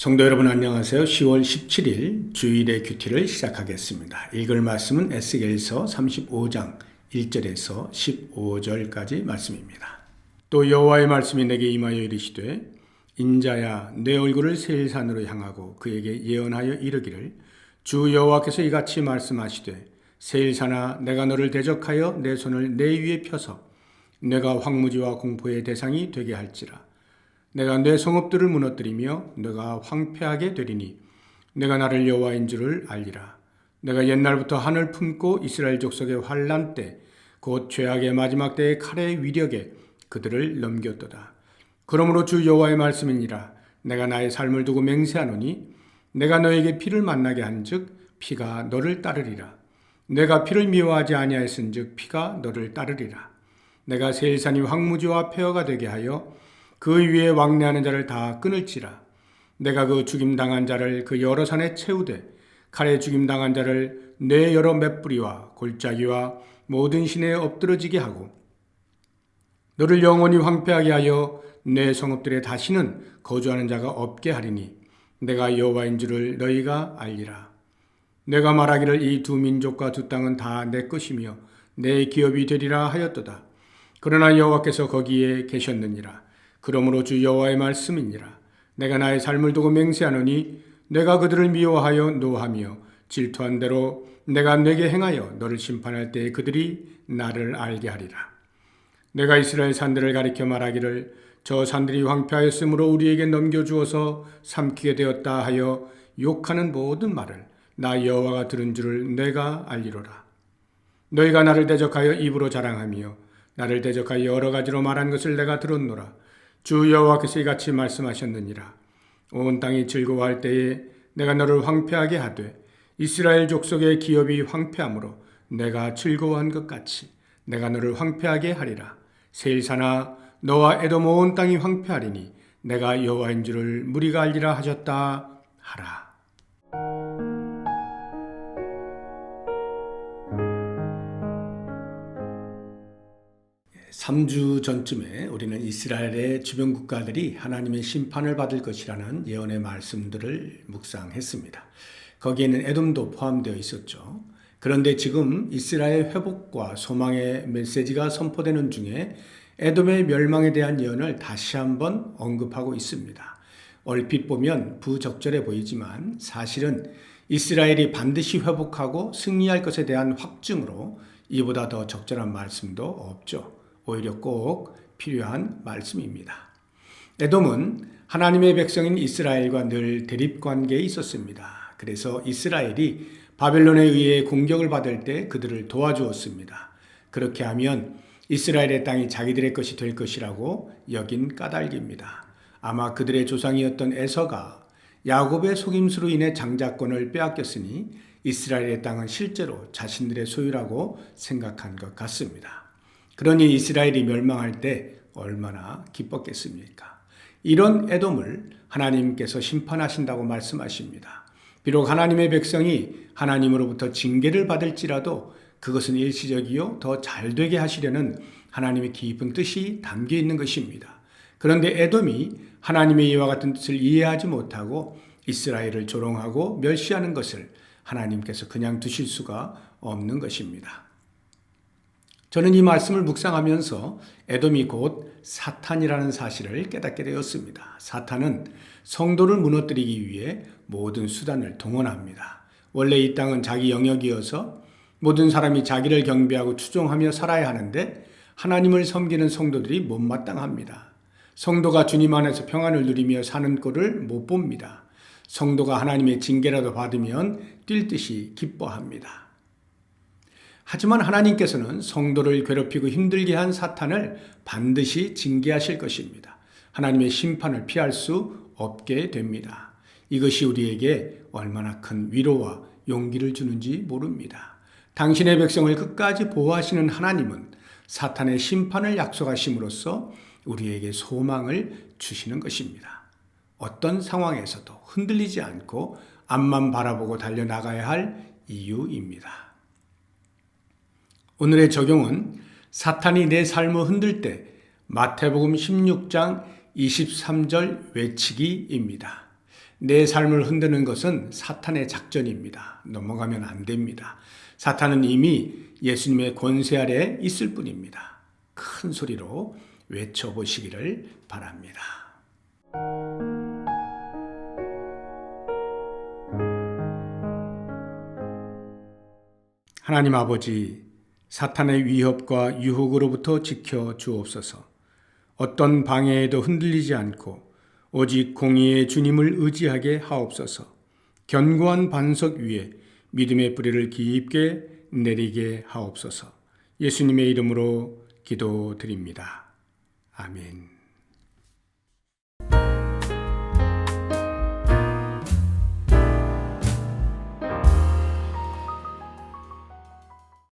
성도 여러분 안녕하세요. 10월 17일 주일의 큐티를 시작하겠습니다. 읽을 말씀은 에스겔서 35장 1절에서 15절까지 말씀입니다. 또 여호와의 말씀이 내게 임하여 이르시되 인자야 내 얼굴을 세일산으로 향하고 그에게 예언하여 이르기를 주 여호와께서 이같이 말씀하시되 세일산아 내가 너를 대적하여 내 손을 내 위에 펴서 내가 황무지와 공포의 대상이 되게 할지라. 내가 내 성읍들을 무너뜨리며 내가 황폐하게 되리니 내가 나를 여호와인 줄을 알리라. 내가 옛날부터 한을 품고 이스라엘 족속의 환난 때 곧 죄악의 마지막 때의 칼의 위력에 그들을 넘겼도다. 그러므로 주 여호와의 말씀이니라. 내가 나의 삶을 두고 맹세하노니 내가 너에게 피를 만나게 한즉 피가 너를 따르리라. 내가 피를 미워하지 아니하였은즉 피가 너를 따르리라. 내가 세일산이 황무지와 폐허가 되게 하여 그 위에 왕래하는 자를 다 끊을지라. 내가 그 죽임당한 자를 그 여러 산에 채우되 칼에 죽임당한 자를 내 여러 맷뿌리와 골짜기와 모든 시내에 엎드러지게 하고 너를 영원히 황폐하게 하여 내 성읍들에 다시는 거주하는 자가 없게 하리니 내가 여호와인 줄을 너희가 알리라. 내가 말하기를 이 두 민족과 두 땅은 다 내 것이며 내 기업이 되리라 하였도다. 그러나 여호와께서 거기에 계셨느니라. 그러므로 주 여호와의 말씀이니라. 내가 나의 삶을 두고 맹세하노니 내가 그들을 미워하여 노하며 질투한 대로 내가 내게 행하여 너를 심판할 때에 그들이 나를 알게 하리라. 내가 이스라엘 산들을 가리켜 말하기를 저 산들이 황폐하였으므로 우리에게 넘겨주어서 삼키게 되었다 하여 욕하는 모든 말을 나 여호와가 들은 줄을 내가 알리로라. 너희가 나를 대적하여 입으로 자랑하며 나를 대적하여 여러 가지로 말한 것을 내가 들었노라. 주 여호와께서 이같이 말씀하셨느니라. 온 땅이 즐거워할 때에 내가 너를 황폐하게 하되 이스라엘 족속의 기업이 황폐함으로 내가 즐거워한 것 같이 내가 너를 황폐하게 하리라. 세일산아 너와 에돔 온 땅이 황폐하리니 내가 여호와인 줄을 무리가 알리라 하셨다 하라. 3주 전쯤에 우리는 이스라엘의 주변 국가들이 하나님의 심판을 받을 것이라는 예언의 말씀들을 묵상했습니다. 거기에는 에돔도 포함되어 있었죠. 그런데 지금 이스라엘 회복과 소망의 메시지가 선포되는 중에 에돔의 멸망에 대한 예언을 다시 한번 언급하고 있습니다. 얼핏 보면 부적절해 보이지만 사실은 이스라엘이 반드시 회복하고 승리할 것에 대한 확증으로 이보다 더 적절한 말씀도 없죠. 오히려 꼭 필요한 말씀입니다. 에돔은 하나님의 백성인 이스라엘과 늘 대립관계에 있었습니다. 그래서 이스라엘이 바벨론에 의해 공격을 받을 때 그들을 도와주었습니다. 그렇게 하면 이스라엘의 땅이 자기들의 것이 될 것이라고 여긴 까닭입니다. 아마 그들의 조상이었던 에서가 야곱의 속임수로 인해 장자권을 빼앗겼으니 이스라엘의 땅은 실제로 자신들의 소유라고 생각한 것 같습니다. 그러니 이스라엘이 멸망할 때 얼마나 기뻤겠습니까? 이런 에돔을 하나님께서 심판하신다고 말씀하십니다. 비록 하나님의 백성이 하나님으로부터 징계를 받을지라도 그것은 일시적이요 더 잘되게 하시려는 하나님의 깊은 뜻이 담겨 있는 것입니다. 그런데 에돔이 하나님의 이와 같은 뜻을 이해하지 못하고 이스라엘을 조롱하고 멸시하는 것을 하나님께서 그냥 두실 수가 없는 것입니다. 저는 이 말씀을 묵상하면서 에돔이 곧 사탄이라는 사실을 깨닫게 되었습니다. 사탄은 성도를 무너뜨리기 위해 모든 수단을 동원합니다. 원래 이 땅은 자기 영역이어서 모든 사람이 자기를 경배하고 추종하며 살아야 하는데 하나님을 섬기는 성도들이 못마땅합니다. 성도가 주님 안에서 평안을 누리며 사는 꼴을 못 봅니다. 성도가 하나님의 징계라도 받으면 뛸 듯이 기뻐합니다. 하지만 하나님께서는 성도를 괴롭히고 힘들게 한 사탄을 반드시 징계하실 것입니다. 하나님의 심판을 피할 수 없게 됩니다. 이것이 우리에게 얼마나 큰 위로와 용기를 주는지 모릅니다. 당신의 백성을 끝까지 보호하시는 하나님은 사탄의 심판을 약속하심으로써 우리에게 소망을 주시는 것입니다. 어떤 상황에서도 흔들리지 않고 앞만 바라보고 달려나가야 할 이유입니다. 오늘의 적용은 사탄이 내 삶을 흔들 때 마태복음 16장 23절 외치기입니다. 내 삶을 흔드는 것은 사탄의 작전입니다. 넘어가면 안 됩니다. 사탄은 이미 예수님의 권세 아래 있을 뿐입니다. 큰 소리로 외쳐보시기를 바랍니다. 하나님 아버지, 사탄의 위협과 유혹으로부터 지켜 주옵소서. 어떤 방해에도 흔들리지 않고 오직 공의의 주님을 의지하게 하옵소서. 견고한 반석 위에 믿음의 뿌리를 깊게 내리게 하옵소서. 예수님의 이름으로 기도드립니다. 아멘.